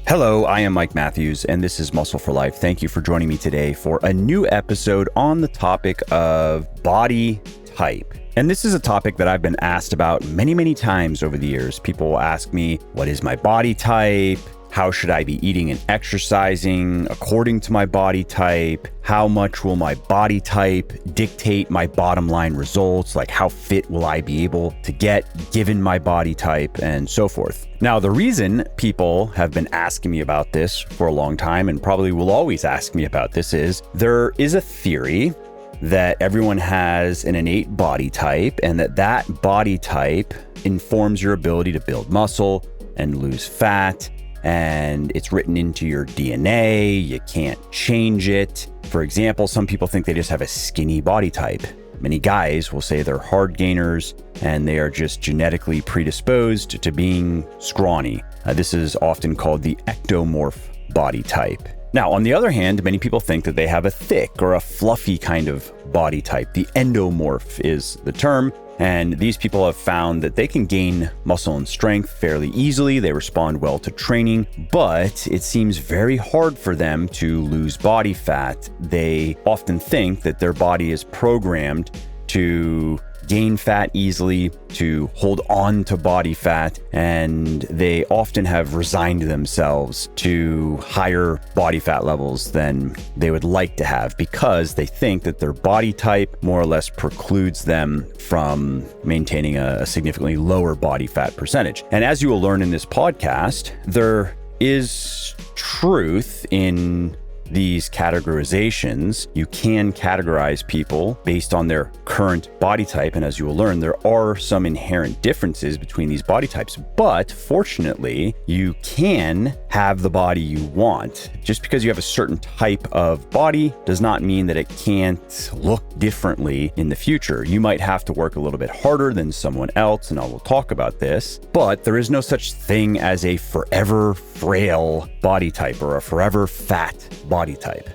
Hello, I am Mike Matthews, and this is Muscle for Life. Thank you for joining me today for a new episode on the topic of body type. And this is a topic that I've been asked about many times over the years. People will ask me, what is my body type? How should I be eating and exercising according to my body type? How much will my body type dictate my bottom line results? Like how fit will I be able to get given my body type and so forth? Now, the reason people have been asking me about this for a long time and probably will always ask me about this is there is a theory that everyone has an innate body type and that body type informs your ability to build muscle and lose fat. And it's written into your DNA. You can't change it. For example, some people think they just have a skinny body type. Many guys will say they're hard gainers and they are just genetically predisposed to being scrawny. This is often called the ectomorph body type. Now, on the other hand, many people think that they have a thick or a fluffy kind of body type. The endomorph is the term. And these people have found that they can gain muscle and strength fairly easily. They respond well to training, but it seems very hard for them to lose body fat. They often think that their body is programmed to gain fat easily, to hold on to body fat, and they often have resigned themselves to higher body fat levels than they would like to have because they think that their body type more or less precludes them from maintaining a significantly lower body fat percentage. And as you will learn in this podcast, there is truth in these categorizations. You can categorize people based on their current body type. And as you will learn, there are some inherent differences between these body types. But fortunately, you can have the body you want. Just because you have a certain type of body does not mean that it can't look differently in the future. You might have to work a little bit harder than someone else, and I will talk about this. But there is no such thing as a forever frail body type or a forever fat body type.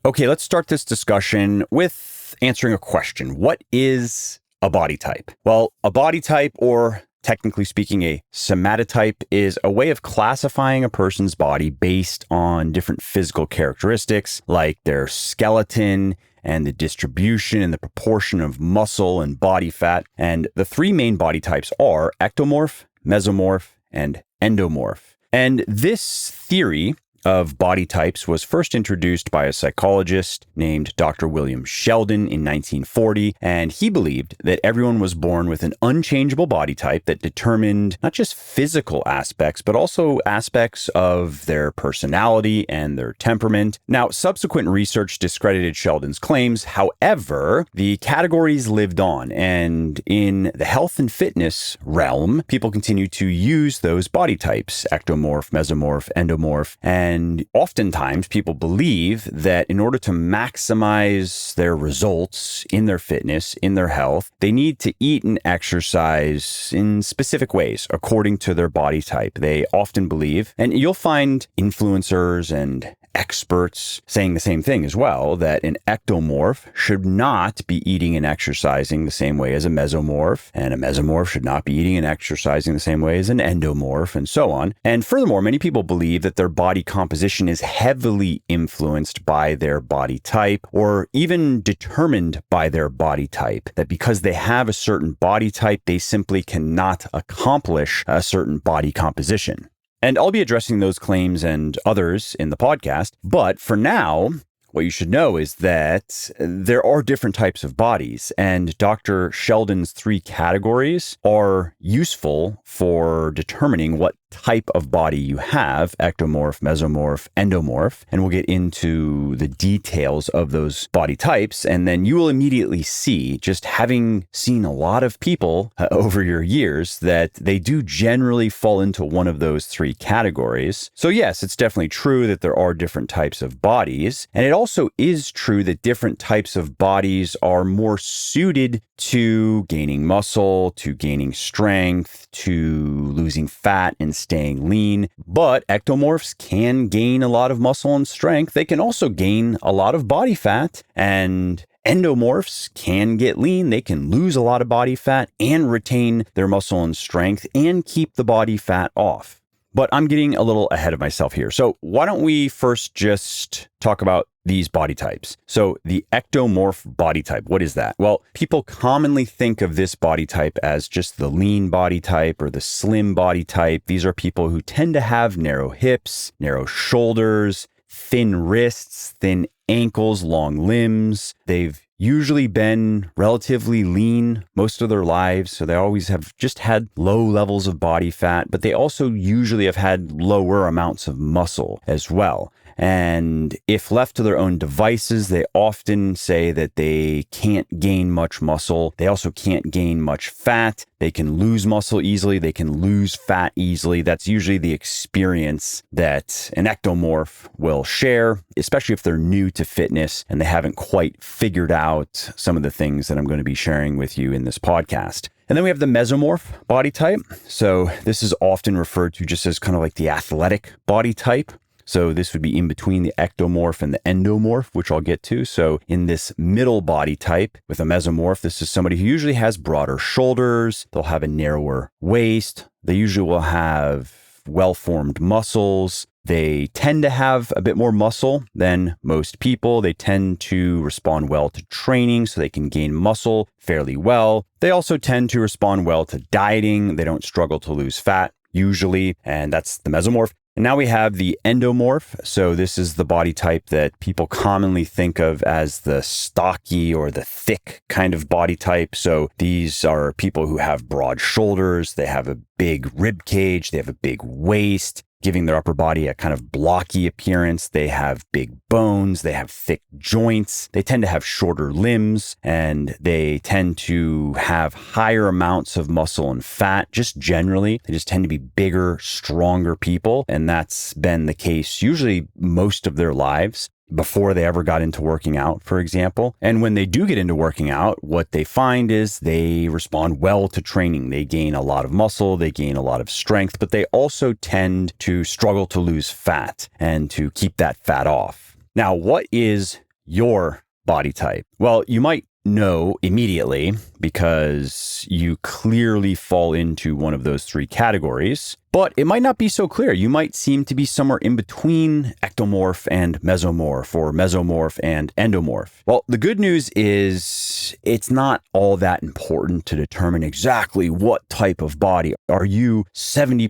Okay, let's start this discussion with answering a question. What is a body type? Well, a body type, or technically speaking, a somatotype, is a way of classifying a person's body based on different physical characteristics like their skeleton and the distribution and the proportion of muscle and body fat. And the three main body types are ectomorph, mesomorph, and endomorph. And this theory of body types was first introduced by a psychologist named Dr. William Sheldon in 1940, and he believed that everyone was born with an unchangeable body type that determined not just physical aspects, but also aspects of their personality and their temperament. Now, subsequent research discredited Sheldon's claims. However, the categories lived on, and in the health and fitness realm, people continue to use those body types, ectomorph, mesomorph, endomorph, and oftentimes people believe that in order to maximize their results in their fitness, in their health, they need to eat and exercise in specific ways according to their body type. They often believe, and you'll find influencers and experts saying the same thing as well, that an ectomorph should not be eating and exercising the same way as a mesomorph, and a mesomorph should not be eating and exercising the same way as an endomorph, and so on. And furthermore, many people believe that their body composition is heavily influenced by their body type, or even determined by their body type, that because they have a certain body type, they simply cannot accomplish a certain body composition. And I'll be addressing those claims and others in the podcast. But for now, what you should know is that there are different types of bodies, and Dr. Sheldon's three categories are useful for determining what type of body you have: ectomorph, mesomorph, endomorph. And we'll get into the details of those body types. And then you will immediately see, just having seen a lot of people over your years, that they do generally fall into one of those three categories. So yes, it's definitely true that there are different types of bodies. And it also is true that different types of bodies are more suited to gaining muscle, to gaining strength, to losing fat and staying lean. But ectomorphs can gain a lot of muscle and strength. They can also gain a lot of body fat, and endomorphs can get lean. They can lose a lot of body fat and retain their muscle and strength and keep the body fat off. But I'm getting a little ahead of myself here. So why don't we first just talk about these body types? So the ectomorph body type, what is that? Well, people commonly think of this body type as just the lean body type or the slim body type. These are people who tend to have narrow hips, narrow shoulders, thin wrists, thin ankles, long limbs. They've usually been relatively lean most of their lives, so they always have just had low levels of body fat, but they also usually have had lower amounts of muscle as well. And if left to their own devices, they often say that they can't gain much muscle. They also can't gain much fat. They can lose muscle easily. They can lose fat easily. That's usually the experience that an ectomorph will share, especially if they're new to fitness and they haven't quite figured out some of the things that I'm going to be sharing with you in this podcast. And then we have the mesomorph body type. So this is often referred to just as kind of like the athletic body type. So this would be in between the ectomorph and the endomorph, which I'll get to. So in this middle body type with a mesomorph, this is somebody who usually has broader shoulders. They'll have a narrower waist. They usually will have well-formed muscles. They tend to have a bit more muscle than most people. They tend to respond well to training, so they can gain muscle fairly well. They also tend to respond well to dieting. They don't struggle to lose fat usually, and that's the mesomorph. And now we have the endomorph. So this is the body type that people commonly think of as the stocky or the thick kind of body type. So these are people who have broad shoulders. They have a big rib cage. They have a big waist, giving their upper body a kind of blocky appearance. They have big bones. They have thick joints. They tend to have shorter limbs, and they tend to have higher amounts of muscle and fat. Just generally, they just tend to be bigger, stronger people. And that's been the case usually most of their lives before they ever got into working out, for example. And when they do get into working out, what they find is they respond well to training. They gain a lot of muscle, they gain a lot of strength, but they also tend to struggle to lose fat and to keep that fat off. Now, what is your body type? Well, you might know immediately because you clearly fall into one of those three categories. But it might not be so clear. You might seem to be somewhere in between ectomorph and mesomorph, or mesomorph and endomorph. Well, the good news is it's not all that important to determine exactly what type of body. Are you 70%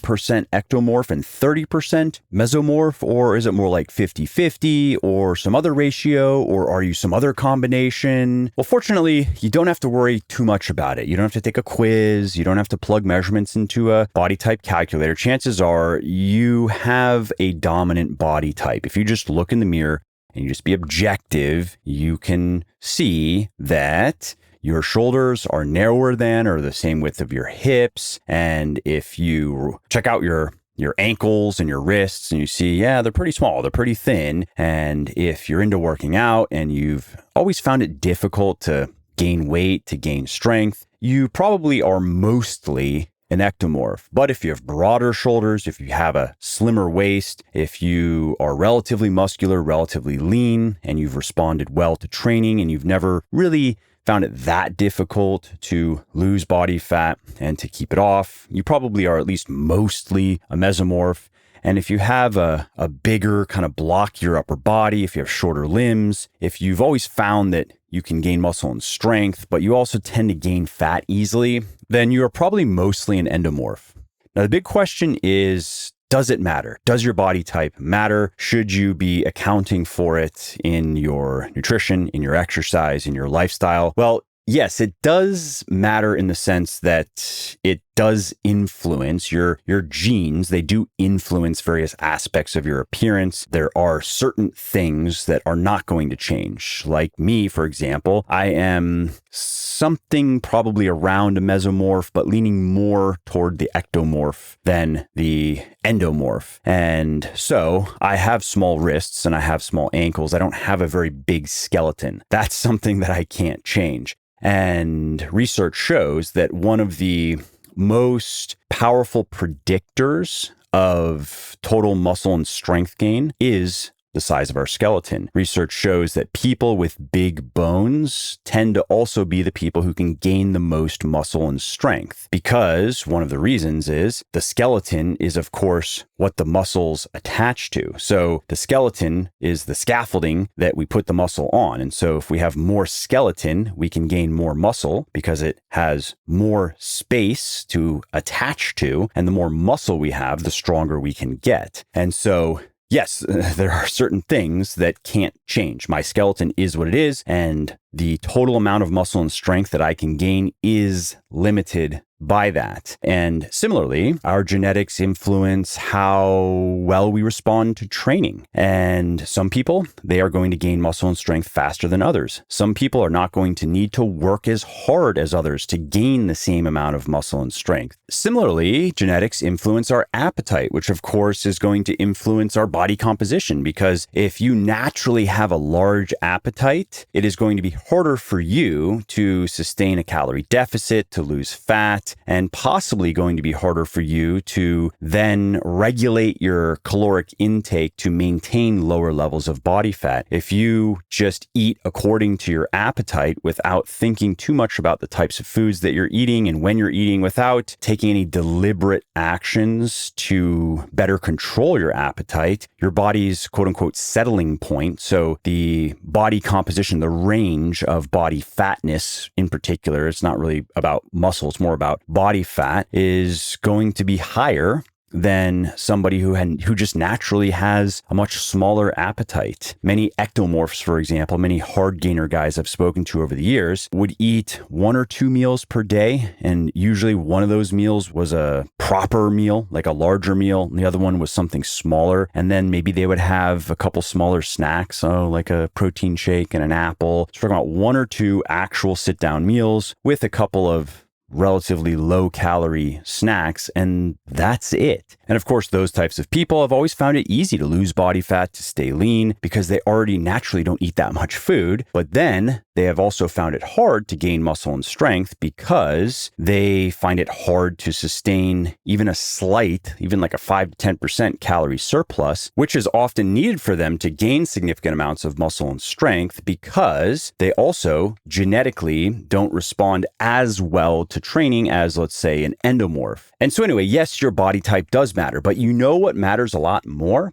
ectomorph and 30% mesomorph? Or is it more like 50-50 or some other ratio? Or are you some other combination? Well, fortunately, you don't have to worry too much about it. You don't have to take a quiz. You don't have to plug measurements into a body type calculator. Chances are you have a dominant body type. If you just look in the mirror and you just be objective, you can see that your shoulders are narrower than or the same width of your hips. And if you check out your ankles and your wrists and you see, yeah, they're pretty small, they're pretty thin. And if you're into working out and you've always found it difficult to gain weight, to gain strength, you probably are mostly an ectomorph. But if you have broader shoulders, if you have a slimmer waist, if you are relatively muscular, relatively lean, and you've responded well to training and you've never really found it that difficult to lose body fat and to keep it off, you probably are at least mostly a mesomorph. And if you have a bigger kind of blockier upper body, if you have shorter limbs, if you've always found that you can gain muscle and strength, but you also tend to gain fat easily, then you are probably mostly an endomorph. Now, the big question is, does it matter? Does your body type matter? Should you be accounting for it in your nutrition, in your exercise, in your lifestyle? Well, yes, it does matter in the sense that it does influence your genes. They do influence various aspects of your appearance. There are certain things that are not going to change. Like me, for example, I am something probably around a mesomorph, but leaning more toward the ectomorph than the endomorph. And so I have small wrists and I have small ankles. I don't have a very big skeleton. That's something that I can't change. And research shows that one of the most powerful predictors of total muscle and strength gain is the size of our skeleton. Research shows that people with big bones tend to also be the people who can gain the most muscle and strength, because one of the reasons is the skeleton is, of course, what the muscles attach to. So the skeleton is the scaffolding that we put the muscle on. And so if we have more skeleton, we can gain more muscle because it has more space to attach to. And the more muscle we have, the stronger we can get. And so yes, there are certain things that can't change. My skeleton is what it is, and the total amount of muscle and strength that I can gain is limited by that. And similarly, our genetics influence how well we respond to training. And some people, they are going to gain muscle and strength faster than others. Some people are not going to need to work as hard as others to gain the same amount of muscle and strength. Similarly, genetics influence our appetite, which of course is going to influence our body composition, because if you naturally have a large appetite, it is going to be harder for you to sustain a calorie deficit, to lose fat, and possibly going to be harder for you to then regulate your caloric intake to maintain lower levels of body fat. If you just eat according to your appetite without thinking too much about the types of foods that you're eating and when you're eating, without taking any deliberate actions to better control your appetite, your body's quote unquote settling point, so the body composition, the range of body fatness in particular, it's not really about muscle, it's more about body fat, is going to be higher than somebody who just naturally has a much smaller appetite. Many ectomorphs, for example, many hard gainer guys I've spoken to over the years, would eat 1 or 2 meals per day. And usually one of those meals was a proper meal, like a larger meal. And the other one was something smaller. And then maybe they would have a couple smaller snacks, like a protein shake and an apple. So we're talking about 1 or 2 actual sit-down meals with a couple of relatively low calorie snacks, and that's it. And of course, those types of people have always found it easy to lose body fat, to stay lean, because they already naturally don't eat that much food. But then they have also found it hard to gain muscle and strength because they find it hard to sustain even a slight, even like a 5 to 10% calorie surplus, which is often needed for them to gain significant amounts of muscle and strength, because they also genetically don't respond as well to training as, let's say, an endomorph. And so anyway, yes, your body type does matter, but you know what matters a lot more?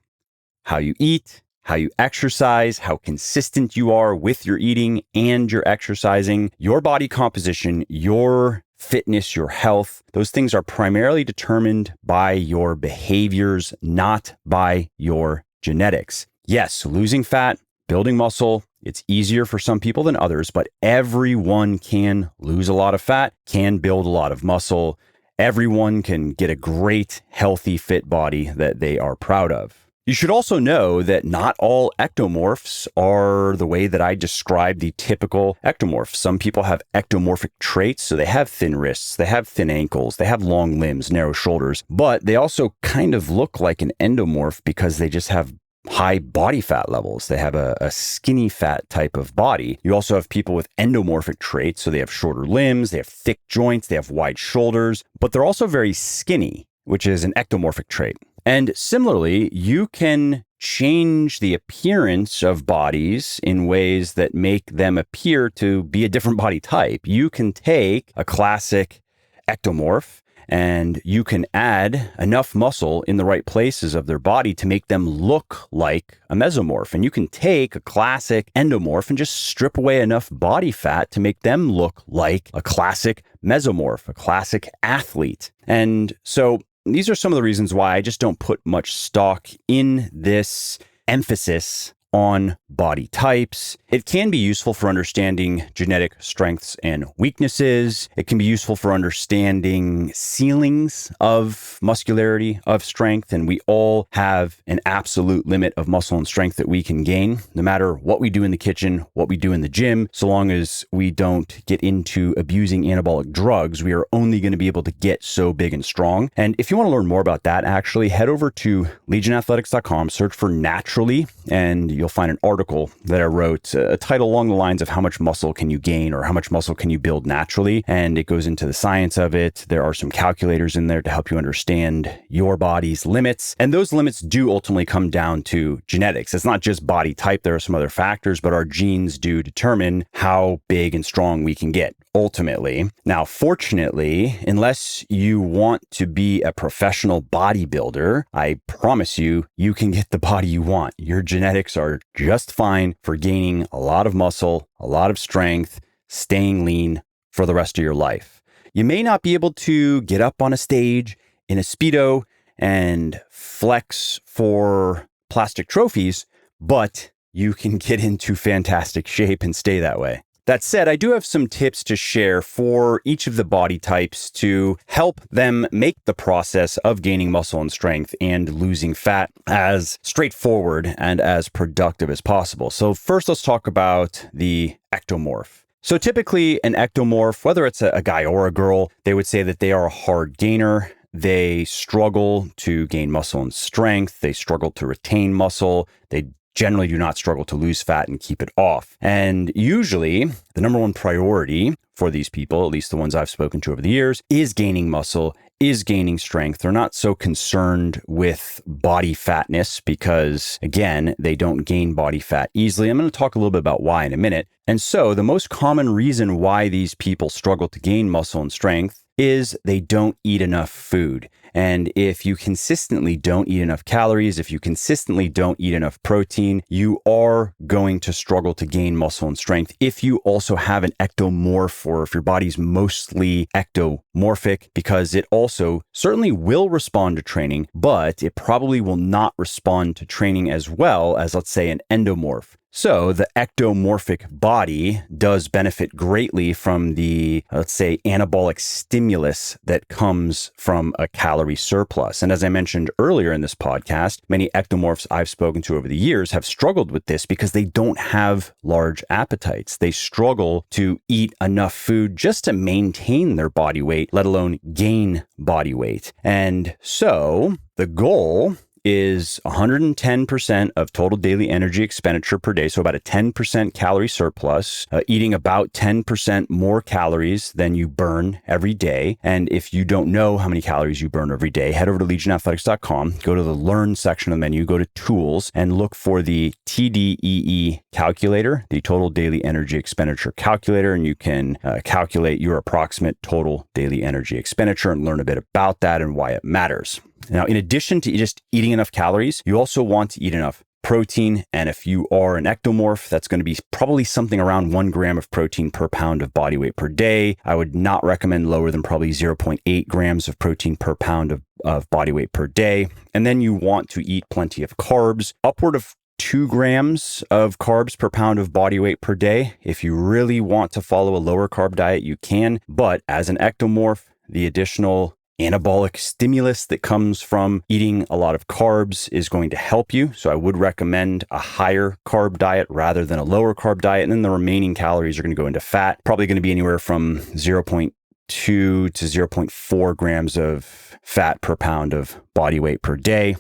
How you eat, how you exercise, how consistent you are with your eating and your exercising, your body composition, your fitness, your health. Those things are primarily determined by your behaviors, not by your genetics. Yes, losing fat, building muscle, it's easier for some people than others, but everyone can lose a lot of fat, can build a lot of muscle. Everyone can get a great, healthy, fit body that they are proud of. You should also know that not all ectomorphs are the way that I describe the typical ectomorph. Some people have ectomorphic traits, so they have thin wrists, they have thin ankles, they have long limbs, narrow shoulders, but they also kind of look like an endomorph because they just have high body fat levels. They have a skinny fat type of body. You also have people with endomorphic traits, so they have shorter limbs, they have thick joints, they have wide shoulders, but they're also very skinny, which is an ectomorphic trait. And similarly, you can change the appearance of bodies in ways that make them appear to be a different body type. You can take a classic ectomorph and you can add enough muscle in the right places of their body to make them look like a mesomorph. And you can take a classic endomorph and just strip away enough body fat to make them look like a classic mesomorph, a classic athlete. And so these are some of the reasons why I just don't put much stock in this emphasis on body types. It can be useful for understanding genetic strengths and weaknesses. It can be useful for understanding ceilings of muscularity, of strength, and we all have an absolute limit of muscle and strength that we can gain, no matter what we do in the kitchen, what we do in the gym. So long as we don't get into abusing anabolic drugs, we are only going to be able to get so big and strong. And if you want to learn more about that, actually head over to legionathletics.com, search for naturally, and you'll find an article that I wrote, a title along the lines of how much muscle can you gain or how much muscle can you build naturally. And it goes into the science of it. There are some calculators in there to help you understand your body's limits. And those limits do ultimately come down to genetics. It's not just body type. There are some other factors, but our genes do determine how big and strong we can get ultimately. Now, fortunately, unless you want to be a professional bodybuilder, I promise you, you can get the body you want. Your genetics are just fine for gaining a lot of muscle, a lot of strength, staying lean for the rest of your life. You may not be able to get up on a stage in a Speedo and flex for plastic trophies, but you can get into fantastic shape and stay that way. That said, I do have some tips to share for each of the body types to help them make the process of gaining muscle and strength and losing fat as straightforward and as productive as possible. So first, let's talk about the ectomorph. So typically an ectomorph, whether it's a guy or a girl, they would say that they are a hard gainer. They struggle to gain muscle and strength. They struggle to retain muscle. They generally do not struggle to lose fat and keep it off. And usually the number one priority for these people, at least the ones I've spoken to over the years, is gaining muscle, is gaining strength. They're not so concerned with body fatness because, again, they don't gain body fat easily. I'm going to talk a little bit about why in a minute. And so the most common reason why these people struggle to gain muscle and strength is they don't eat enough food. And if you consistently don't eat enough calories, if you consistently don't eat enough protein, you are going to struggle to gain muscle and strength. If you also have an ectomorph, or if your body's mostly ectomorphic, because it also certainly will respond to training, but it probably will not respond to training as well as, let's say, an endomorph. So the ectomorphic body does benefit greatly from the, let's say, anabolic stimulus that comes from a calorie surplus. And as I mentioned earlier in this podcast, many ectomorphs I've spoken to over the years have struggled with this because they don't have large appetites. They struggle to eat enough food just to maintain their body weight, let alone gain body weight. And so the goal is 110% of total daily energy expenditure per day. So about a 10% calorie surplus, eating about 10% more calories than you burn every day. And if you don't know how many calories you burn every day, head over to legionathletics.com, go to the Learn section of the menu, go to Tools, and look for the TDEE calculator, the total daily energy expenditure calculator, and you can calculate your approximate total daily energy expenditure and learn a bit about that and why it matters. Now, in addition to just eating enough calories, you also want to eat enough protein. And if you are an ectomorph, that's going to be probably something around 1 gram of protein per pound of body weight per day. I would not recommend lower than probably 0.8 grams of protein per pound of body weight per day. And then you want to eat plenty of carbs, upward of 2 grams of carbs per pound of body weight per day. If you really want to follow a lower carb diet, you can. But as an ectomorph, the additional anabolic stimulus that comes from eating a lot of carbs is going to help you. So I would recommend a higher carb diet rather than a lower carb diet. And then the remaining calories are going to go into fat, probably going to be anywhere from 0.2 to 0.4 grams of fat per pound of body weight per day.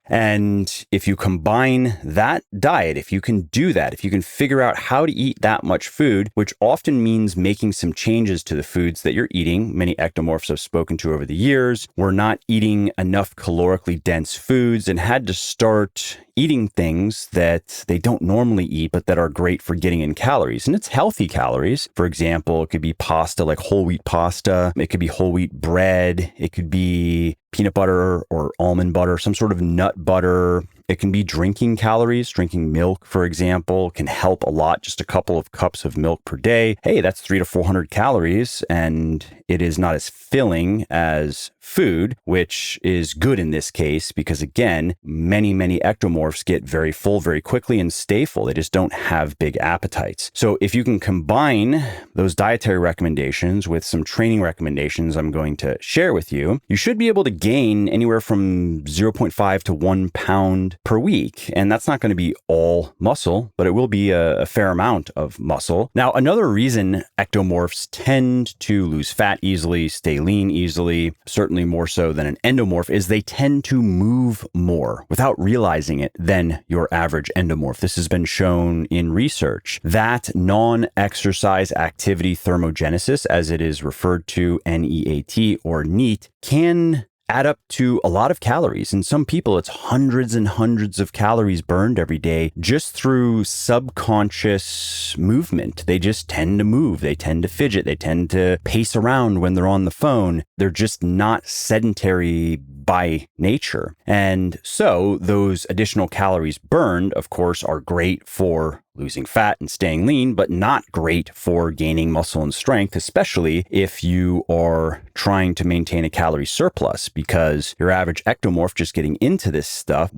And if you combine that diet, if you can do that, if you can figure out how to eat that much food, which often means making some changes to the foods that you're eating. Many ectomorphs I've spoken to over the years were not eating enough calorically dense foods and had to start eating things that they don't normally eat, but that are great for getting in calories. And it's healthy calories. For example, it could be pasta, like whole wheat pasta. It could be whole wheat bread. It could be peanut butter or almond butter, some sort of nut butter. It can be drinking calories. Drinking milk, for example, can help a lot. Just a couple of cups of milk per day. Hey, that's 300 to 400 calories, and it is not as filling as food, which is good in this case because, again, many ectomorphs get very full very quickly and stay full. They just don't have big appetites. So if you can combine those dietary recommendations with some training recommendations I'm going to share with you, you should be able to gain anywhere from 0.5 to 1 pound pound per week. And that's not going to be all muscle, but it will be a fair amount of muscle. Now, another reason ectomorphs tend to lose fat easily, stay lean easily, certainly more so than an endomorph, is they tend to move more without realizing it than your average endomorph. This has been shown in research that non-exercise activity thermogenesis, as it is referred to, NEAT or NEAT, can add up to a lot of calories. In some people, it's hundreds and hundreds of calories burned every day just through subconscious movement. They just tend to move. They tend to fidget. They tend to pace around when they're on the phone. They're just not sedentary by nature. And so those additional calories burned, of course, are great for losing fat and staying lean, but not great for gaining muscle and strength, especially if you are trying to maintain a calorie surplus, because your average ectomorph just getting into this stuff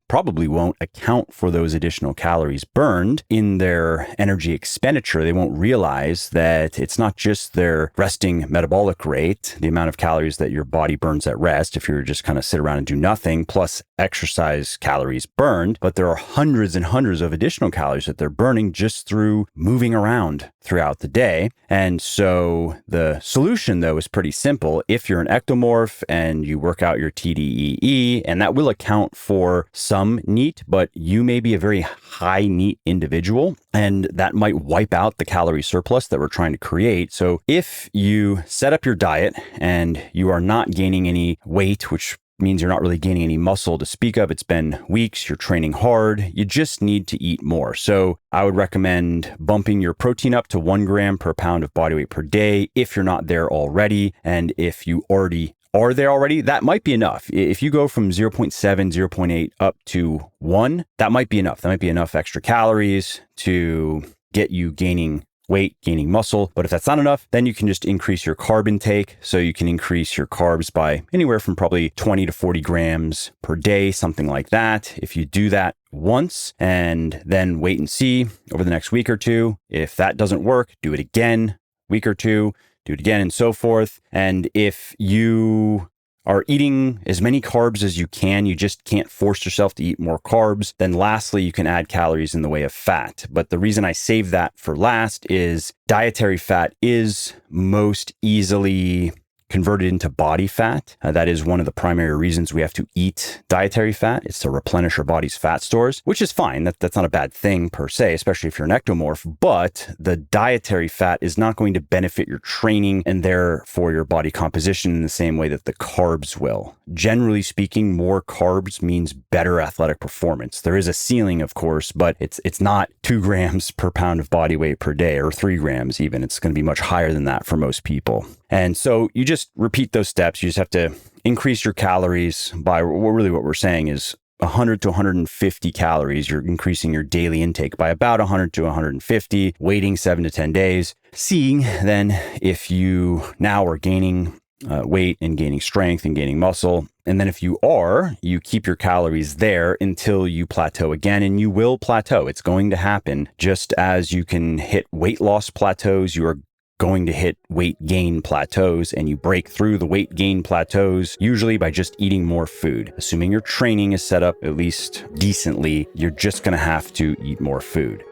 probably won't account for those additional calories burned in their energy expenditure. They won't realize that it's not just their resting metabolic rate, the amount of calories that your body burns at rest if you're just kind of sit around and do nothing, plus exercise calories burned, but there are hundreds and hundreds of additional calories that they're burning just through moving around throughout the day. And so the solution, though, is pretty simple. If you're an ectomorph and you work out your TDEE, and that will account for some NEAT, but you may be a very high NEAT individual, and that might wipe out the calorie surplus that we're trying to create. So if you set up your diet and you are not gaining any weight, which means you're not really gaining any muscle to speak of. It's been weeks, you're training hard, you just need to eat more. So I would recommend bumping your protein up to 1 gram per pound of body weight per day if you're not there already. And if you already are there already, that might be enough. If you go from 0.7, 0.8 up to 1, that might be enough. That might be enough extra calories to get you gaining weight, gaining muscle. But if that's not enough, then you can just increase your carb intake. So you can increase your carbs by anywhere from probably 20 to 40 grams per day, something like that. If you do that once and then wait and see over the next week or two, if that doesn't work, do it again, week or two, do it again, and so forth. And if you are eating as many carbs as you can, you just can't force yourself to eat more carbs, then lastly, you can add calories in the way of fat. But the reason I save that for last is dietary fat is most easily converted into body fat. That is one of the primary reasons we have to eat dietary fat. It's to replenish our body's fat stores, which is fine. That's not a bad thing per se, especially if you're an ectomorph. But the dietary fat is not going to benefit your training and therefore your body composition in the same way that the carbs will. Generally speaking, more carbs means better athletic performance. There is a ceiling, of course, but it's not 2 grams per pound of body weight per day or 3 grams even. It's going to be much higher than that for most people. And so you just repeat those steps. You just have to increase your calories by, really what we're saying is 100 to 150 calories. You're increasing your daily intake by about 100 to 150, waiting 7 to 10 days, seeing then if you now are gaining weight and gaining strength and gaining muscle. And then if you are, you keep your calories there until you plateau again, and you will plateau. It's going to happen. Just as you can hit weight loss plateaus, you are going to hit weight gain plateaus, and you break through the weight gain plateaus usually by just eating more food. Assuming your training is set up at least decently, you're just going to have to eat more food.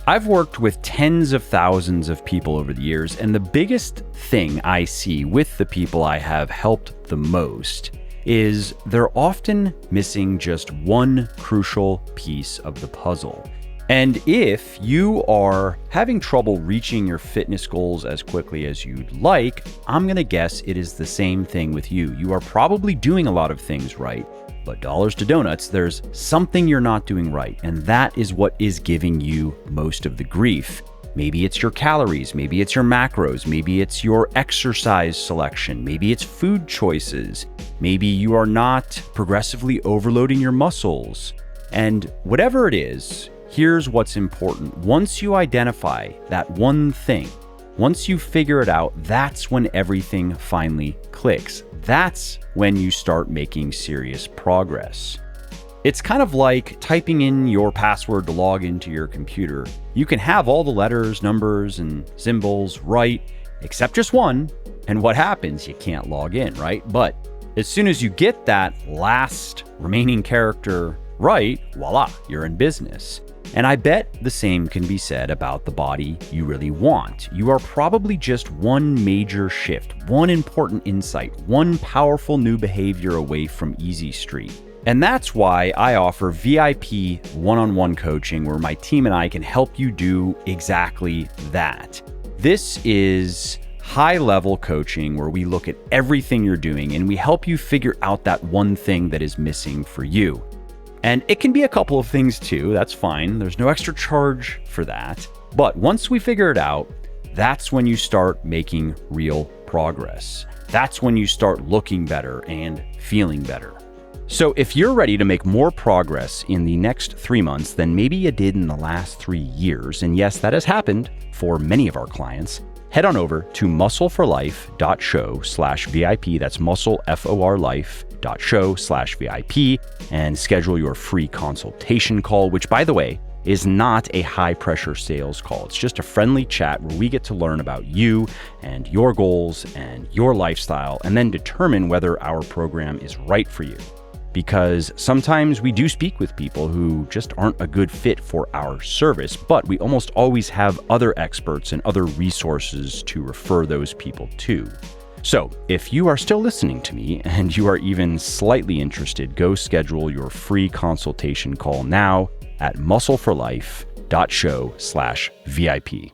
I've worked with tens of thousands of people over the years, and the biggest thing I see with the people I have helped the most is they're often missing just one crucial piece of the puzzle. And if you are having trouble reaching your fitness goals as quickly as you'd like, I'm going to guess it is the same thing with you. You are probably doing a lot of things right, but dollars to donuts, there's something you're not doing right. And that is what is giving you most of the grief. Maybe it's your calories, maybe it's your macros, maybe it's your exercise selection, maybe it's food choices, maybe you are not progressively overloading your muscles. And whatever it is, here's what's important. Once you identify that one thing, once you figure it out, that's when everything finally clicks. That's when you start making serious progress. It's kind of like typing in your password to log into your computer. You can have all the letters, numbers, and symbols right, except just one. And what happens? You can't log in, right? But as soon as you get that last remaining character right, voila, you're in business. And I bet the same can be said about the body you really want. You are probably just one major shift, one important insight, one powerful new behavior away from easy street. And that's why I offer VIP one-on-one coaching where my team and I can help you do exactly that. This is high-level coaching where we look at everything you're doing and we help you figure out that one thing that is missing for you. And it can be a couple of things too, that's fine. There's no extra charge for that. But once we figure it out, that's when you start making real progress. That's when you start looking better and feeling better. So if you're ready to make more progress in the next 3 months than maybe you did in the last 3 years, and yes, that has happened for many of our clients, head on over to muscleforlife.show/VIP. That's muscleforlife.show/VIP and schedule your free consultation call, which, by the way, is not a high pressure sales call. It's just a friendly chat where we get to learn about you and your goals and your lifestyle and then determine whether our program is right for you. Because sometimes we do speak with people who just aren't a good fit for our service, but we almost always have other experts and other resources to refer those people to. So if you are still listening to me and you are even slightly interested, go schedule your free consultation call now at muscleforlife.show/VIP.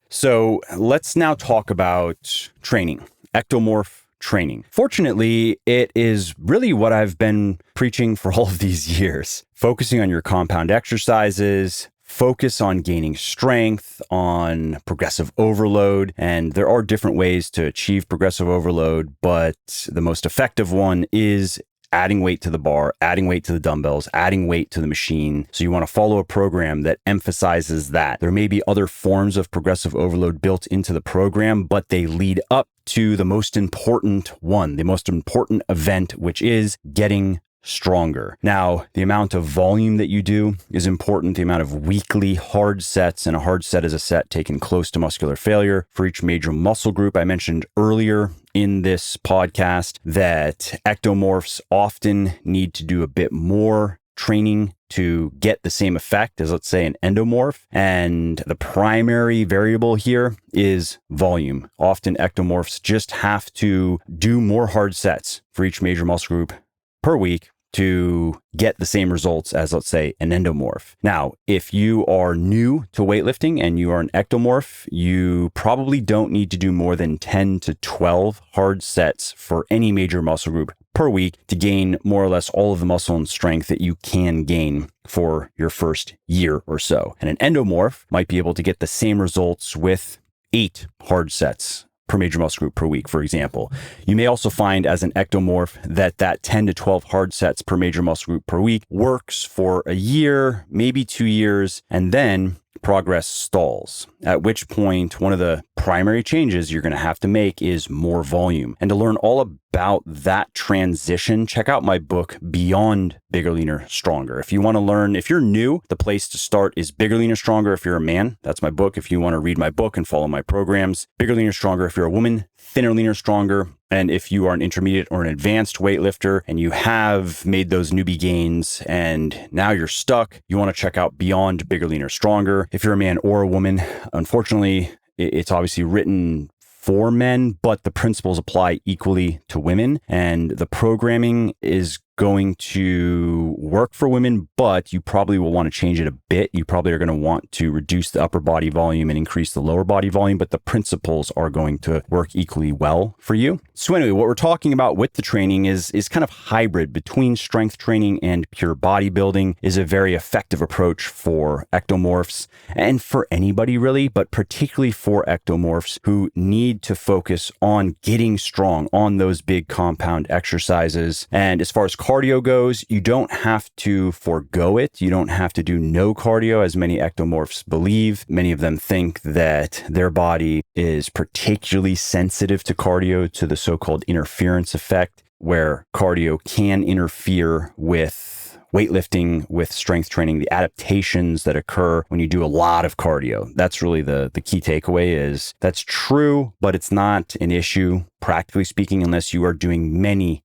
So let's now talk about training, ectomorph training. Fortunately, it is really what I've been preaching for all of these years, focusing on your compound exercises, focus on gaining strength, on progressive overload. And there are different ways to achieve progressive overload, but the most effective one is adding weight to the bar, adding weight to the dumbbells, adding weight to the machine. So you want to follow a program that emphasizes that. There may be other forms of progressive overload built into the program, but they lead up to the most important one, the most important event, which is getting stronger. Now, the amount of volume that you do is important. The amount of weekly hard sets, and a hard set is a set taken close to muscular failure for each major muscle group. I mentioned earlier in this podcast that ectomorphs often need to do a bit more training to get the same effect as, let's say, an endomorph. And the primary variable here is volume. Often ectomorphs just have to do more hard sets for each major muscle group per week to get the same results as, let's say, an endomorph. Now, if you are new to weightlifting and you are an ectomorph, you probably don't need to do more than 10 to 12 hard sets for any major muscle group per week to gain more or less all of the muscle and strength that you can gain for your first year or so. And an endomorph might be able to get the same results with 8 hard sets per major muscle group per week, for example. You may also find as an ectomorph that 10 to 12 hard sets per major muscle group per week works for a year, maybe 2 years, and then progress stalls, at which point one of the primary changes you're going to have to make is more volume. And to learn all about that transition, check out my book, Beyond Bigger, Leaner, Stronger. If you want to learn, if you're new, the place to start is Bigger, Leaner, Stronger. If you're a man, that's my book. If you want to read my book and follow my programs, Bigger, Leaner, Stronger. If you're a woman, Thinner, Leaner, Stronger. And if you are an intermediate or an advanced weightlifter and you have made those newbie gains and now you're stuck, you want to check out Beyond Bigger, Leaner, Stronger. If you're a man or a woman, unfortunately, it's obviously written for men, but the principles apply equally to women. And the programming is going to work for women, but you probably will want to change it a bit. You probably are going to want to reduce the upper body volume and increase the lower body volume, but the principles are going to work equally well for you. So anyway, what we're talking about with the training is kind of hybrid between strength training and pure bodybuilding, is a very effective approach for ectomorphs and for anybody really, but particularly for ectomorphs who need to focus on getting strong on those big compound exercises. And as far as cardio goes, you don't have to forego it. You don't have to do no cardio, as many ectomorphs believe. Many of them think that their body is particularly sensitive to cardio, to the so-called interference effect, where cardio can interfere with weightlifting with strength training, the adaptations that occur when you do a lot of cardio. That's really the key takeaway is that's true, but it's not an issue, practically speaking, unless you are doing many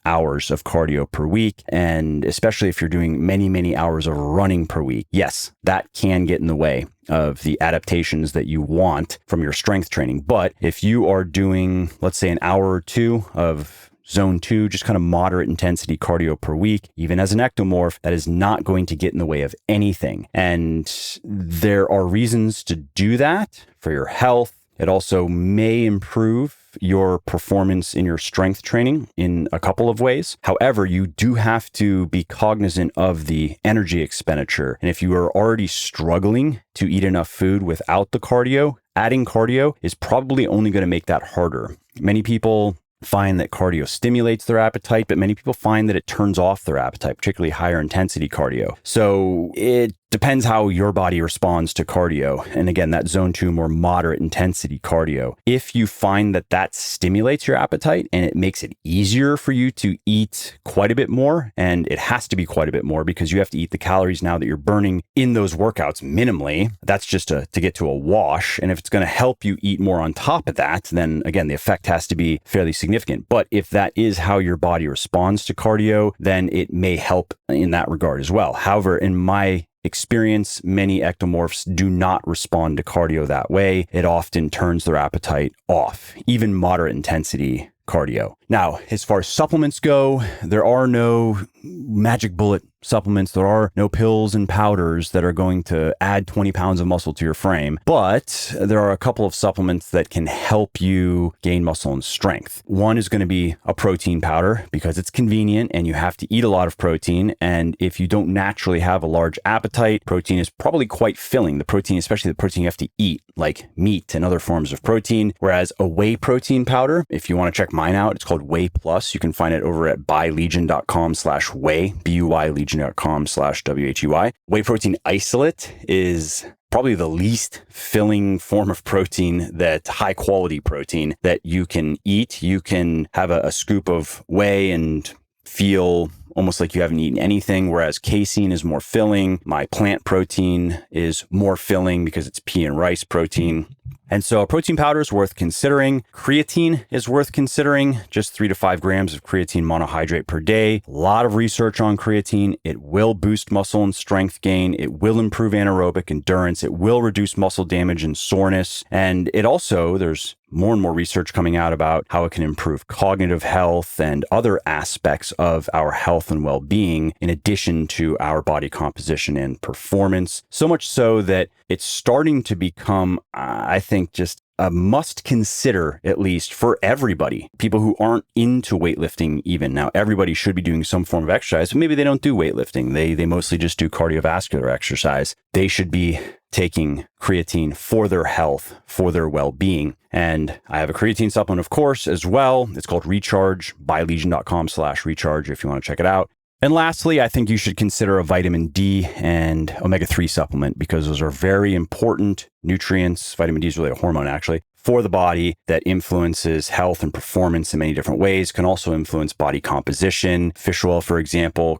hours of cardio per week. And especially if you're doing many hours of running per week. Yes, that can get in the way of the adaptations that you want from your strength training. But if you are doing, let's say, an hour or two of zone 2, just kind of moderate intensity cardio per week, even as an ectomorph, that is not going to get in the way of anything. And there are reasons to do that for your health. It also may improve your performance in your strength training in a couple of ways. However, you do have to be cognizant of the energy expenditure. And if you are already struggling to eat enough food without the cardio, adding cardio is probably only going to make that harder. Many people find that cardio stimulates their appetite, but many people find that it turns off their appetite, particularly higher intensity cardio. So it depends how your body responds to cardio. And again, that zone 2, more moderate intensity cardio. If you find that that stimulates your appetite and it makes it easier for you to eat quite a bit more, and it has to be quite a bit more because you have to eat the calories now that you're burning in those workouts minimally, that's just to get to a wash. And if it's going to help you eat more on top of that, then again, the effect has to be fairly significant. But if that is how your body responds to cardio, then it may help in that regard as well. However, in my experience, many ectomorphs do not respond to cardio that way. It often turns their appetite off, even moderate intensity cardio. Now, as far as supplements go, there are no magic bullet supplements. There are no pills and powders that are going to add 20 pounds of muscle to your frame, but there are a couple of supplements that can help you gain muscle and strength. One is going to be a protein powder because it's convenient and you have to eat a lot of protein. And if you don't naturally have a large appetite, protein is probably quite filling. The protein, especially the protein you have to eat, like meat and other forms of protein. Whereas a whey protein powder, if you want to check mine out, it's called Whey Plus. You can find it over at buylegion.com/whey, buylegion.com/whey. Whey protein isolate is probably the least filling form of protein, that high quality protein that you can eat. You can have a scoop of whey and feel almost like you haven't eaten anything, whereas casein is more filling. My plant protein is more filling because it's pea and rice protein. And so a protein powder is worth considering. Creatine is worth considering, just 3 to 5 grams of creatine monohydrate per day. A lot of research on creatine. It will boost muscle and strength gain. It will improve anaerobic endurance. It will reduce muscle damage and soreness. And it also, there's more and more research coming out about how it can improve cognitive health and other aspects of our health and well-being, in addition to our body composition and performance. So much so that it's starting to become, I think, just a must consider, at least for everybody. People who aren't into weightlifting even. Now, everybody should be doing some form of exercise, but maybe they don't do weightlifting. They mostly just do cardiovascular exercise. They should be taking creatine for their health, for their well-being. And I have a creatine supplement, of course, as well. It's called Recharge, buylegion.com/recharge if you want to check it out. And lastly, I think you should consider a vitamin D and omega-3 supplement, because those are very important nutrients. Vitamin D is really a hormone, actually, for the body that influences health and performance in many different ways, can also influence body composition. Fish oil, for example,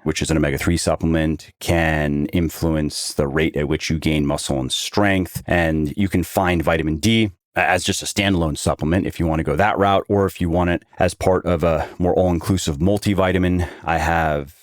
which is an omega-3 supplement, can influence the rate at which you gain muscle and strength. And you can find vitamin D as just a standalone supplement if you want to go that route, or if you want it as part of a more all-inclusive multivitamin. I have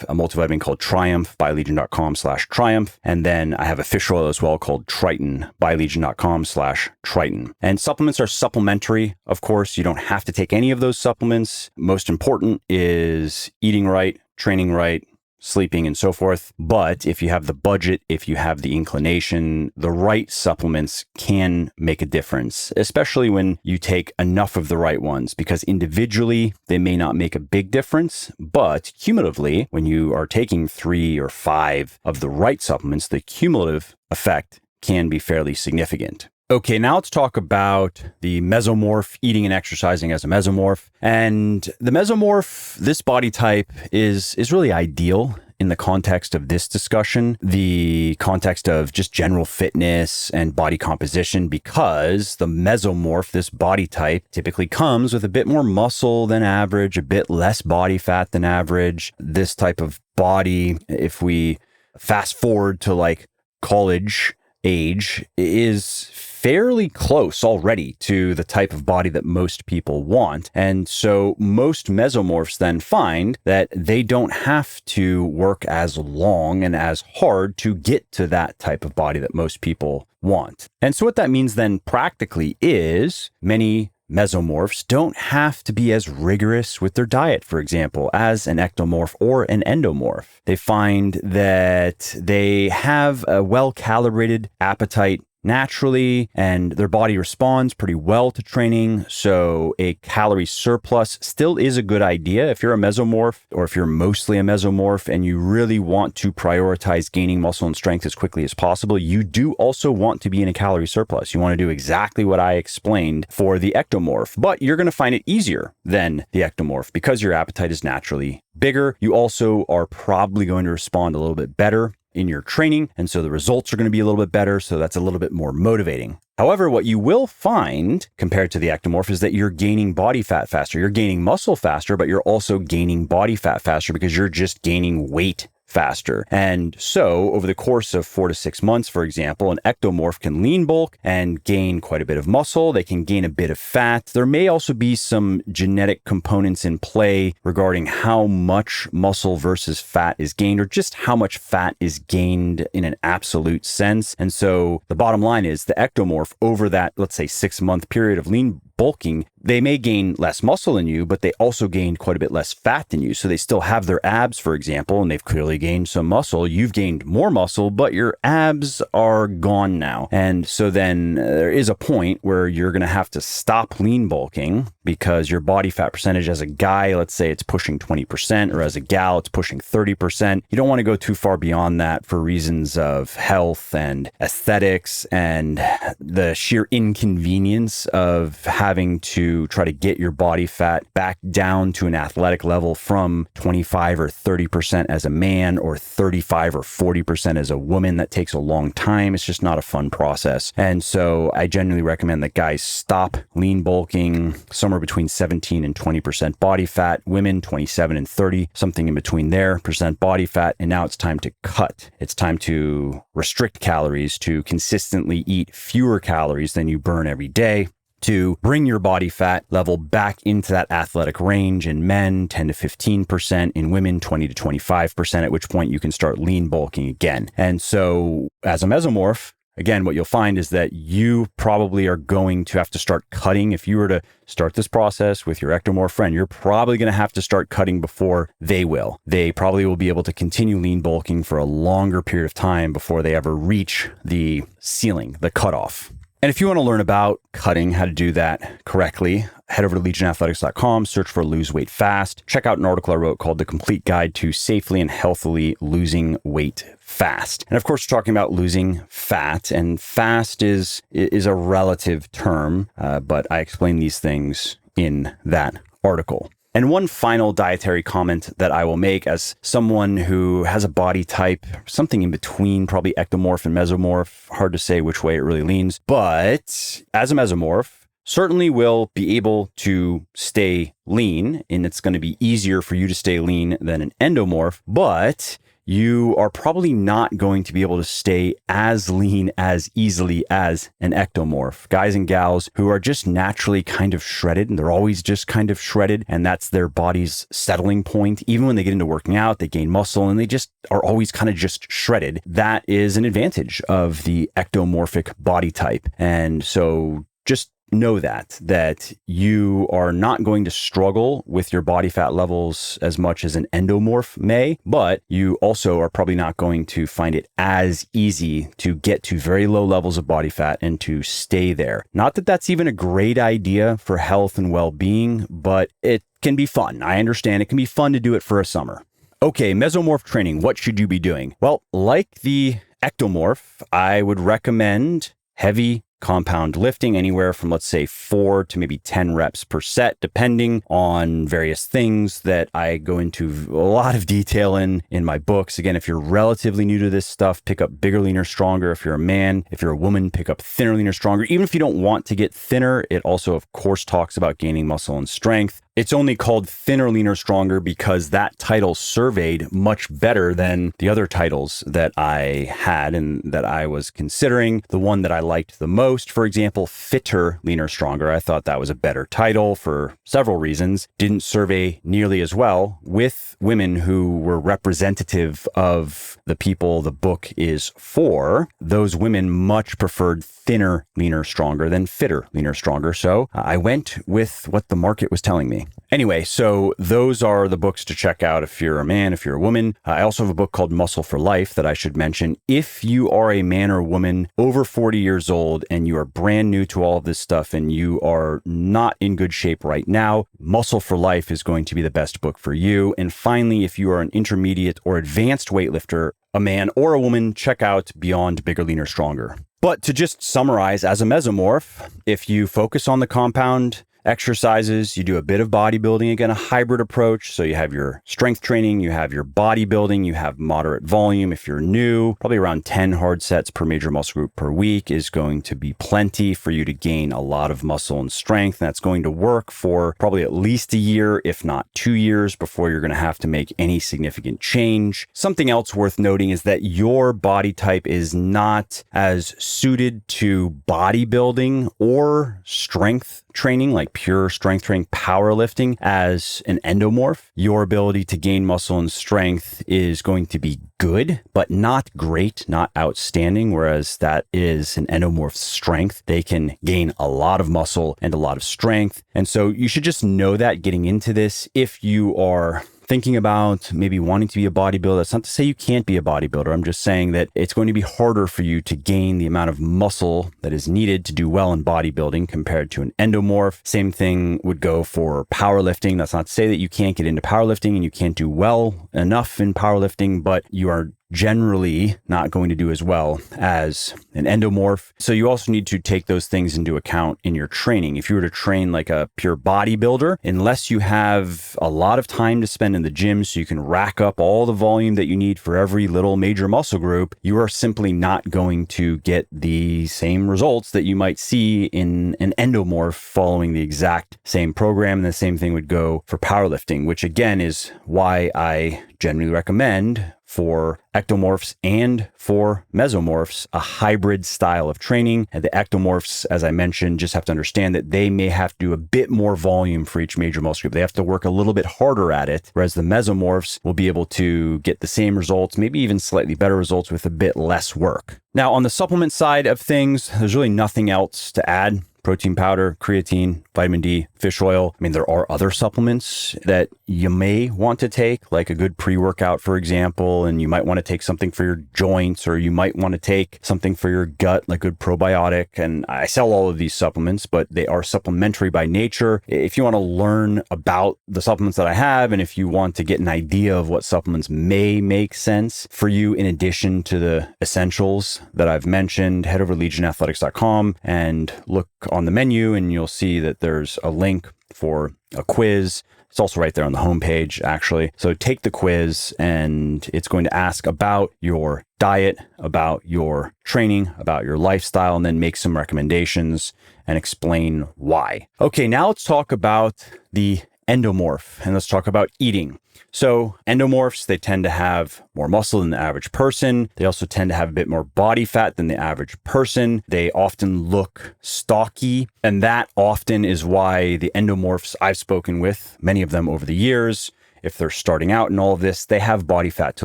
a multivitamin called Triumph, buylegion.com/Triumph. And then I have a fish oil as well called Triton, buylegion.com/Triton. And supplements are supplementary, of course. You don't have to take any of those supplements. Most important is eating right, training right, sleeping, and so forth. But if you have the budget, if you have the inclination, the right supplements can make a difference, especially when you take enough of the right ones, because individually they may not make a big difference, but cumulatively, when you are taking 3 or 5 of the right supplements, the cumulative effect can be fairly significant. Okay, now let's talk about the mesomorph, eating and exercising as a mesomorph. And the mesomorph, this body type is really ideal in the context of this discussion, the context of just general fitness and body composition, because the mesomorph, this body type, typically comes with a bit more muscle than average, a bit less body fat than average. This type of body, if we fast forward to like college age, is fairly close already to the type of body that most people want. And so most mesomorphs then find that they don't have to work as long and as hard to get to that type of body that most people want. And so what that means then practically is many mesomorphs don't have to be as rigorous with their diet, for example, as an ectomorph or an endomorph. They find that they have a well-calibrated appetite naturally, and their body responds pretty well to training. So a calorie surplus still is a good idea if you're a mesomorph, or if you're mostly a mesomorph and you really want to prioritize gaining muscle and strength as quickly as possible. You do also want to be in a calorie surplus. You want to do exactly what I explained for the ectomorph, but you're going to find it easier than the ectomorph because your appetite is naturally bigger. You also are probably going to respond a little bit better in your training, and so the results are going to be a little bit better, so that's a little bit more motivating. However, what you will find compared to the ectomorph is that you're gaining body fat faster. You're gaining muscle faster, but you're also gaining body fat faster because you're just gaining weight faster. And so over the course of 4 to 6 months, for example, an ectomorph can lean bulk and gain quite a bit of muscle. They can gain a bit of fat. There may also be some genetic components in play regarding how much muscle versus fat is gained, or just how much fat is gained in an absolute sense. And so the bottom line is the ectomorph over that, let's say, 6-month period of lean bulking, they may gain less muscle in you, but they also gained quite a bit less fat than you. So they still have their abs, for example, and they've clearly gained some muscle. You've gained more muscle, but your abs are gone now. And so then there is a point where you're going to have to stop lean bulking because your body fat percentage as a guy, let's say it's pushing 20%, or as a gal, it's pushing 30%. You don't want to go too far beyond that for reasons of health and aesthetics and the sheer inconvenience of having to try to get your body fat back down to an athletic level from 25 or 30% as a man, or 35 or 40% as a woman. That takes a long time. It's just not a fun process. And so I generally recommend that guys stop lean bulking somewhere between 17 and 20% body fat, women 27 and 30, something in between there, percent body fat. And now it's time to cut. It's time to restrict calories, to consistently eat fewer calories than you burn every day, to bring your body fat level back into that athletic range. In men, 10 to 15%, in women, 20 to 25%, at which point you can start lean bulking again. And so as a mesomorph, again, what you'll find is that you probably are going to have to start cutting. If you were to start this process with your ectomorph friend, you're probably going to have to start cutting before they will. They probably will be able to continue lean bulking for a longer period of time before they ever reach the ceiling, the cutoff. And if you want to learn about cutting, how to do that correctly, head over to legionathletics.com, search for Lose Weight Fast. Check out an article I wrote called The Complete Guide to Safely and Healthily Losing Weight Fast. And of course, we're talking about losing fat, and fast is a relative term, but I explain these things in that article. And one final dietary comment that I will make as someone who has a body type, something in between, probably ectomorph and mesomorph, hard to say which way it really leans, but as a mesomorph, certainly will be able to stay lean, and it's going to be easier for you to stay lean than an endomorph, but you are probably not going to be able to stay as lean as easily as an ectomorph. Guys and gals who are just naturally kind of shredded, and they're always just kind of shredded, and that's their body's settling point. Even when they get into working out, they gain muscle and they just are always kind of just shredded. That is an advantage of the ectomorphic body type. And so just know that you are not going to struggle with your body fat levels as much as an endomorph may, but you also are probably not going to find it as easy to get to very low levels of body fat and to stay there. Not that that's even a great idea for health and well-being, but it can be fun. I understand it can be fun to do it for a summer. Okay, mesomorph training, what should you be doing? Well, like the ectomorph, I would recommend heavy compound lifting, anywhere from, let's say, 4 to maybe 10 reps per set, depending on various things that I go into a lot of detail in my books. Again, if you're relatively new to this stuff, pick up Bigger, Leaner, Stronger. If you're a man, if you're a woman, pick up Thinner, Leaner, Stronger. Even if you don't want to get thinner, it also, of course, talks about gaining muscle and strength. It's only called Thinner, Leaner, Stronger because that title surveyed much better than the other titles that I had and that I was considering. The one that I liked the most, for example, Fitter, Leaner, Stronger. I thought that was a better title for several reasons. Didn't survey nearly as well with women who were representative of the people the book is for. Those women much preferred Thinner, Leaner, Stronger than Fitter, Leaner, Stronger. So I went with what the market was telling me. Anyway, so those are the books to check out if you're a man, if you're a woman. I also have a book called Muscle for Life that I should mention. If you are a man or woman over 40 years old and you are brand new to all of this stuff and you are not in good shape right now, Muscle for Life is going to be the best book for you. And finally, if you are an intermediate or advanced weightlifter, a man or a woman, check out Beyond Bigger, Leaner, Stronger. But to just summarize, as a mesomorph, if you focus on the compound exercises, you do a bit of bodybuilding, again, a hybrid approach. So you have your strength training, you have your bodybuilding, you have moderate volume. If you're new, probably around 10 hard sets per major muscle group per week is going to be plenty for you to gain a lot of muscle and strength. And that's going to work for probably at least a year, if not 2 years, before you're going to have to make any significant change. Something else worth noting is that your body type is not as suited to bodybuilding or strength training, like pure strength training, powerlifting, as an endomorph. Your ability to gain muscle and strength is going to be good, but not great, not outstanding, whereas that is an endomorph's strength. They can gain a lot of muscle and a lot of strength. And so you should just know that getting into this. If you are thinking about maybe wanting to be a bodybuilder, that's not to say you can't be a bodybuilder. I'm just saying that it's going to be harder for you to gain the amount of muscle that is needed to do well in bodybuilding compared to an endomorph. Same thing would go for powerlifting. That's not to say that you can't get into powerlifting and you can't do well enough in powerlifting, but you are generally not going to do as well as an endomorph. So you also need to take those things into account in your training. If you were to train like a pure bodybuilder, unless you have a lot of time to spend in the gym so you can rack up all the volume that you need for every little major muscle group, you are simply not going to get the same results that you might see in an endomorph following the exact same program. And the same thing would go for powerlifting, which again is why I generally recommend for ectomorphs and for mesomorphs a hybrid style of training. And the ectomorphs, as I mentioned, just have to understand that they may have to do a bit more volume for each major muscle group. They have to work a little bit harder at it, whereas the mesomorphs will be able to get the same results, maybe even slightly better results with a bit less work. Now, on the supplement side of things, there's really nothing else to add. Protein powder, creatine, vitamin D, fish oil. I mean, there are other supplements that you may want to take, like a good pre-workout, for example, and you might want to take something for your joints, or you might want to take something for your gut, like good probiotic. And I sell all of these supplements, but they are supplementary by nature. If you want to learn about the supplements that I have, and if you want to get an idea of what supplements may make sense for you in addition to the essentials that I've mentioned, head over to legionathletics.com and look on the menu, and you'll see that there's a link for a quiz. It's also right there on the homepage, actually. So take the quiz, and it's going to ask about your diet, about your training, about your lifestyle, and then make some recommendations and explain why. Okay, now let's talk about the endomorph, and let's talk about eating. So endomorphs, they tend to have more muscle than the average person. They also tend to have a bit more body fat than the average person. They often look stocky, and that often is why the endomorphs I've spoken with, many of them over the years, if they're starting out in all of this, they have body fat to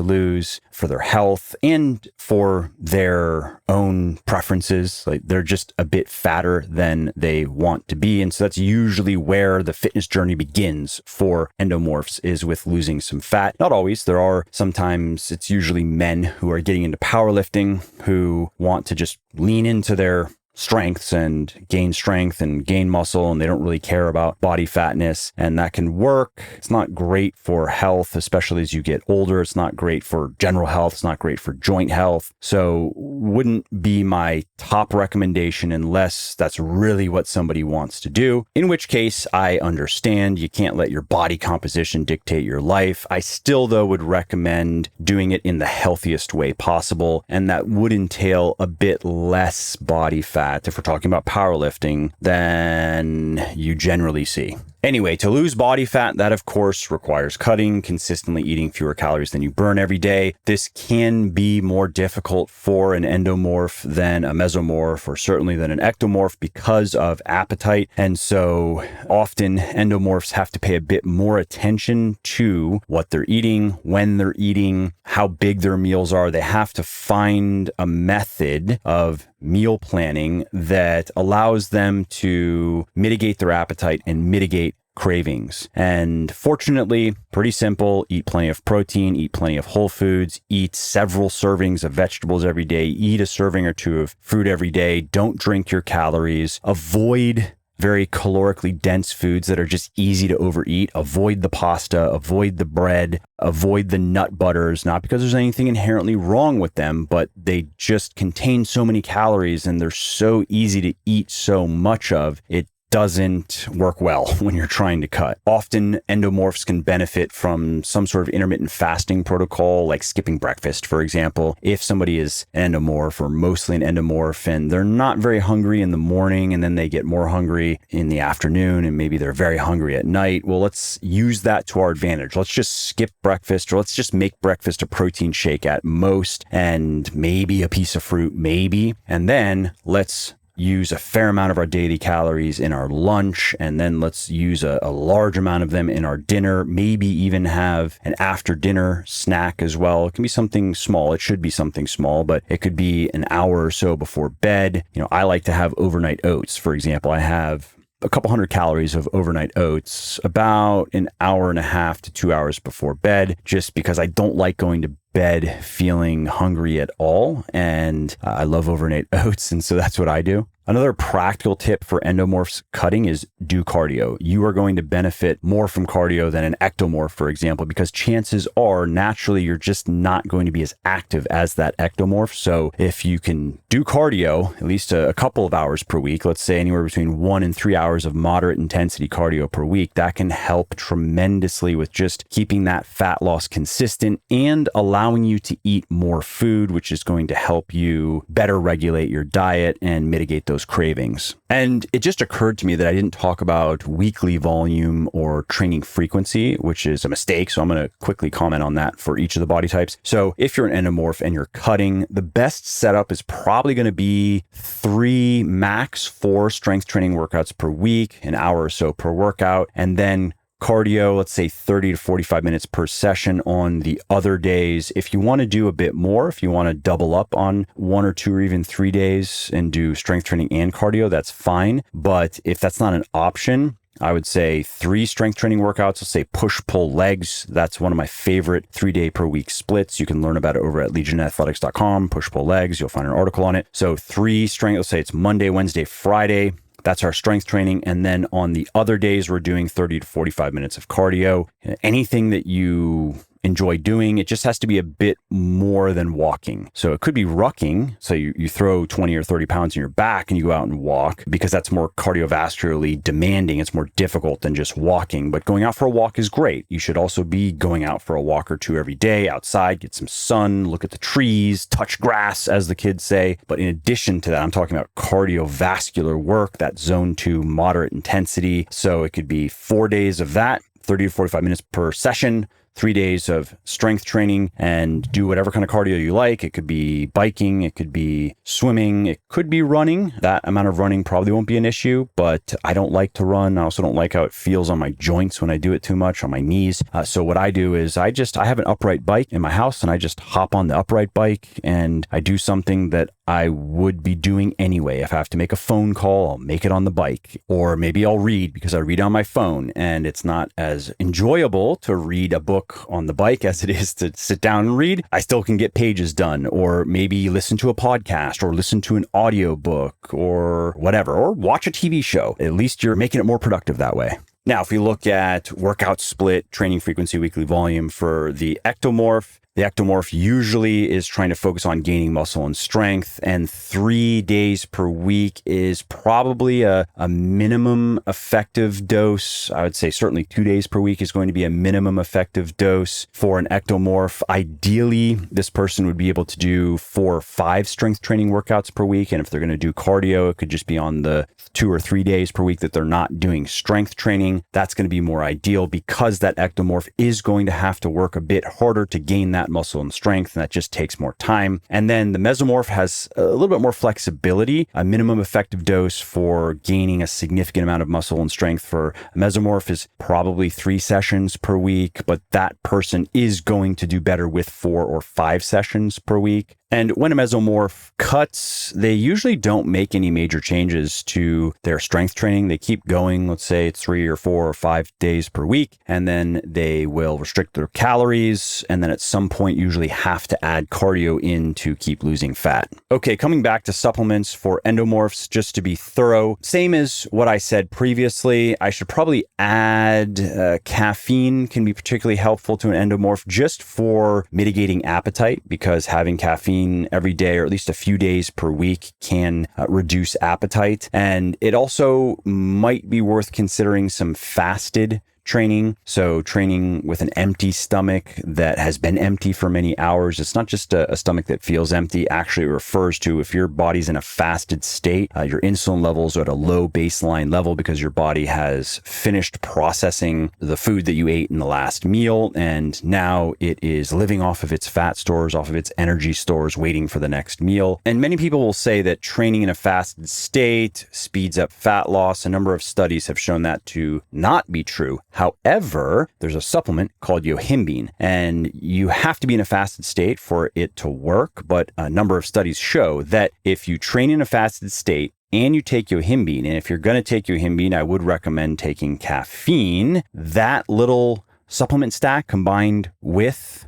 lose for their health and for their own preferences. Like, they're just a bit fatter than they want to be. And so that's usually where the fitness journey begins for endomorphs, is with losing some fat. Not always. There are sometimes, it's usually men who are getting into powerlifting who want to just lean into their strengths and gain strength and gain muscle, and they don't really care about body fatness. And that can work. It's not great for health, especially as you get older. It's not great for general health. It's not great for joint health. So wouldn't be my top recommendation unless that's really what somebody wants to do, in which case I understand you can't let your body composition dictate your life. I still, though, would recommend doing it in the healthiest way possible, and that would entail a bit less body fat if we're talking about powerlifting than you generally see. Anyway, to lose body fat, that of course requires cutting, consistently eating fewer calories than you burn every day. This can be more difficult for an endomorph than a mesomorph, or certainly than an ectomorph, because of appetite. And so often endomorphs have to pay a bit more attention to what they're eating, when they're eating, how big their meals are. They have to find a method of meal planning that allows them to mitigate their appetite and mitigate cravings. And fortunately, pretty simple: eat plenty of protein, eat plenty of whole foods, eat several servings of vegetables every day, eat a serving or two of fruit every day, don't drink your calories, avoid very calorically dense foods that are just easy to overeat. Avoid the pasta, avoid the bread, avoid the nut butters, not because there's anything inherently wrong with them, but they just contain so many calories and they're so easy to eat so much of. It doesn't work well when you're trying to cut. Often endomorphs can benefit from some sort of intermittent fasting protocol, like skipping breakfast, for example. If somebody is an endomorph or mostly an endomorph and they're not very hungry in the morning and then they get more hungry in the afternoon and maybe they're very hungry at night, well, let's use that to our advantage. Let's just skip breakfast, or let's just make breakfast a protein shake at most and maybe a piece of fruit, maybe. And then let's use a fair amount of our daily calories in our lunch, and then let's use a large amount of them in our dinner, maybe even have an after dinner snack as well. It can be something small. It should be something small, but it could be an hour or so before bed. I like to have overnight oats, for example. I have a couple hundred calories of overnight oats about an hour and a half to 2 hours before bed, just because I don't like going to bed feeling hungry at all. And I love overnight oats. And so that's what I do. Another practical tip for endomorphs cutting is do cardio. You are going to benefit more from cardio than an ectomorph, for example, because chances are naturally you're just not going to be as active as that ectomorph. So if you can do cardio at least a couple of hours per week, let's say anywhere between 1 and 3 hours of moderate intensity cardio per week, that can help tremendously with just keeping that fat loss consistent and allowing you to eat more food, which is going to help you better regulate your diet and mitigate those cravings. And it just occurred to me that I didn't talk about weekly volume or training frequency, which is a mistake. So I'm going to quickly comment on that for each of the body types. So if you're an endomorph and you're cutting, the best setup is probably going to be 3, max 4 strength training workouts per week, an hour or so per workout, and then cardio, let's say 30 to 45 minutes per session on the other days. If you want to do a bit more, if you want to double up on 1 or 2 or even 3 days and do strength training and cardio, that's fine. But if that's not an option, I would say 3 strength training workouts. Let's say push-pull legs. That's one of my favorite 3-day per week splits. You can learn about it over at legionathletics.com. Push-pull legs. You'll find an article on it. So 3 strength, let's say it's Monday, Wednesday, Friday. That's our strength training. And then on the other days, we're doing 30 to 45 minutes of cardio. Anything that you enjoy doing, it just has to be a bit more than walking. So it could be rucking. So you throw 20 or 30 pounds in your back and you go out and walk, because that's more cardiovascularly demanding. It's more difficult than just walking. But going out for a walk is great. You should also be going out for a walk or 2 every day outside, get some sun, look at the trees, touch grass, as the kids say. But in addition to that, I'm talking about cardiovascular work, that zone 2 moderate intensity. So it could be 4 days of that, 30 to 45 minutes per session, 3 days of strength training, and do whatever kind of cardio you like. It could be biking, it could be swimming, it could be running. That amount of running probably won't be an issue, but I don't like to run. I also don't like how it feels on my joints when I do it too much, on my knees. So what I do is I have an upright bike in my house, and I just hop on the upright bike and I do something that I would be doing anyway. If I have to make a phone call, I'll make it on the bike, or maybe I'll read because I read on my phone, and it's not as enjoyable to read a book book on the bike as it is to sit down and read, I still can get pages done, or maybe listen to a podcast or listen to an audiobook or whatever, or watch a TV show. At least you're making it more productive that way. Now, if we look at workout split, training frequency, weekly volume for the Ectomorph, the Ectomorph usually is trying to focus on gaining muscle and strength, and 3 days per week is probably a minimum effective dose. I would say certainly 2 days per week is going to be a minimum effective dose for an Ectomorph. Ideally, this person would be able to do 4 or 5 strength training workouts per week, and if they're going to do cardio, it could just be on the 2 or 3 days per week that they're not doing strength training. That's going to be more ideal because that Ectomorph is going to have to work a bit harder to gain that muscle and strength, and that just takes more time. And then the Mesomorph has a little bit more flexibility. A minimum effective dose for gaining a significant amount of muscle and strength for a Mesomorph is probably 3 sessions per week, but that person is going to do better with 4 or 5 sessions per week. And when a Mesomorph cuts, they usually don't make any major changes to their strength training. They keep going, let's say 3 or 4 or 5 days per week, and then they will restrict their calories, and then at some point usually have to add cardio in to keep losing fat. Okay, coming back to supplements for endomorphs, just to be thorough, same as what I said previously, I should probably add caffeine can be particularly helpful to an endomorph just for mitigating appetite, because having caffeine every day or at least a few days per week can reduce appetite. And it also might be worth considering some fasted training. So training with an empty stomach that has been empty for many hours. It's not just a stomach that feels empty. Actually, it refers to if your body's in a fasted state, your insulin levels are at a low baseline level because your body has finished processing the food that you ate in the last meal. And now it is living off of its fat stores, off of its energy stores, waiting for the next meal. And many people will say that training in a fasted state speeds up fat loss. A number of studies have shown that to not be true. However, there's a supplement called yohimbine, and you have to be in a fasted state for it to work. But a number of studies show that if you train in a fasted state and you take yohimbine, and if you're going to take yohimbine, I would recommend taking caffeine. That little supplement stack combined with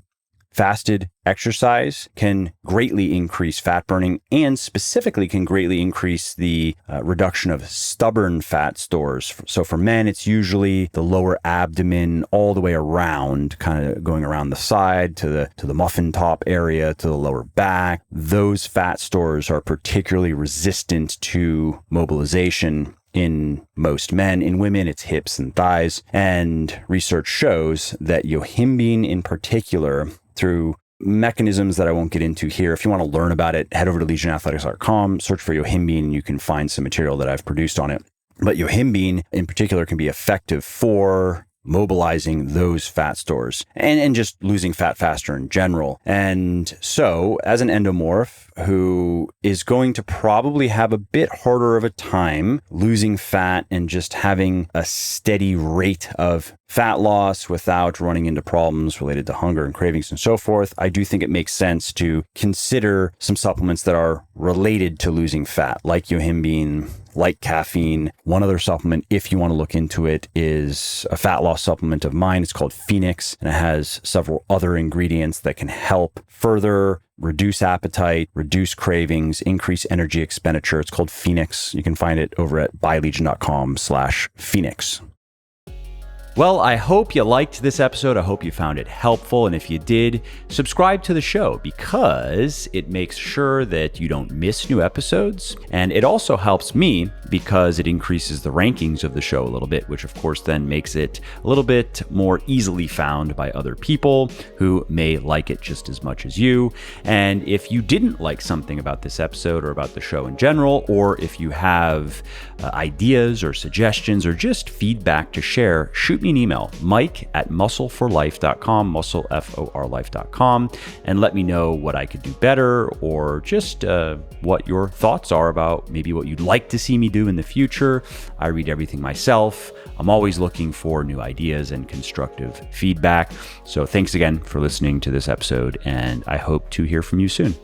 fasted exercise can greatly increase fat burning, and specifically can greatly increase the reduction of stubborn fat stores. So for men, it's usually the lower abdomen all the way around, kind of going around the side to the muffin top area, to the lower back. Those fat stores are particularly resistant to mobilization in most men. In women, it's hips and thighs. And research shows that yohimbine in particular, through mechanisms that I won't get into here. If you want to learn about it, head over to legionathletics.com, search for yohimbine, and you can find some material that I've produced on it. But yohimbine in particular can be effective for mobilizing those fat stores and just losing fat faster in general. And so as an endomorph who is going to probably have a bit harder of a time losing fat and just having a steady rate of fat loss without running into problems related to hunger and cravings and so forth, I do think it makes sense to consider some supplements that are related to losing fat, like yohimbine, like caffeine. One other supplement, if you want to look into it, is a fat loss supplement of mine. It's called Phoenix, and it has several other ingredients that can help further reduce appetite, reduce cravings, increase energy expenditure. It's called Phoenix. You can find it over at buylegion.com/Phoenix. Well, I hope you liked this episode. I hope you found it helpful. And if you did, subscribe to the show because it makes sure that you don't miss new episodes. And it also helps me because it increases the rankings of the show a little bit, which of course then makes it a little bit more easily found by other people who may like it just as much as you. And if you didn't like something about this episode or about the show in general, or if you have ideas or suggestions or just feedback to share, shoot me an email, mike@muscleforlife.com, muscleforlife.com, and let me know what I could do better, or just what your thoughts are about maybe what you'd like to see me do in the future. I read everything myself. I'm always looking for new ideas and constructive feedback. So thanks again for listening to this episode, and I hope to hear from you soon.